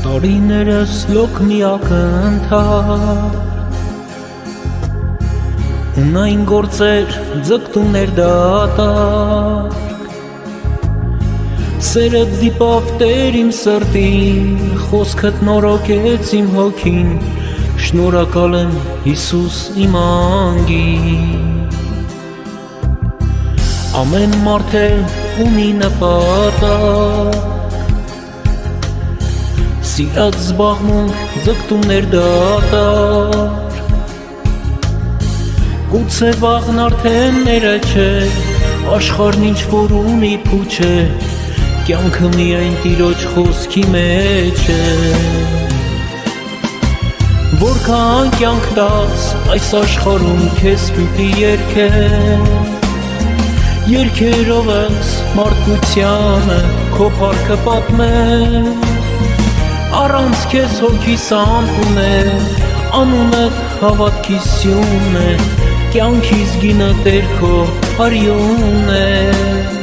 Տարիներս լոք միակընթար, ունային գործեր ձգտումներ դատարկ, սերդ դիպավ Տեր իմ սրտին, խոսքդ նորոգեց իմ հոգին, շնորհակալ եմ Հիսուս իմ անգին։ Ամեն մարդ ունի նպատակ, սիրած զբաղմունք ձգտումներ դատարկ, գուցե վաղն արդեն ները չէ, աշխարհն ինչ որ ունի փուչ է, կյանքը միայն Տիրոջ խոսքի մեջ է։ Որքան կյանք տաս այս աշխարհում քեզ պիտի երգեմ, երգերով ես մարդկությանը քո փառքը պատմեմ, առանց քեզ հոգիս ամպուն է, անունդ հավատքի սյուն է, կյանքիս գինը Տեր քո արյուն է։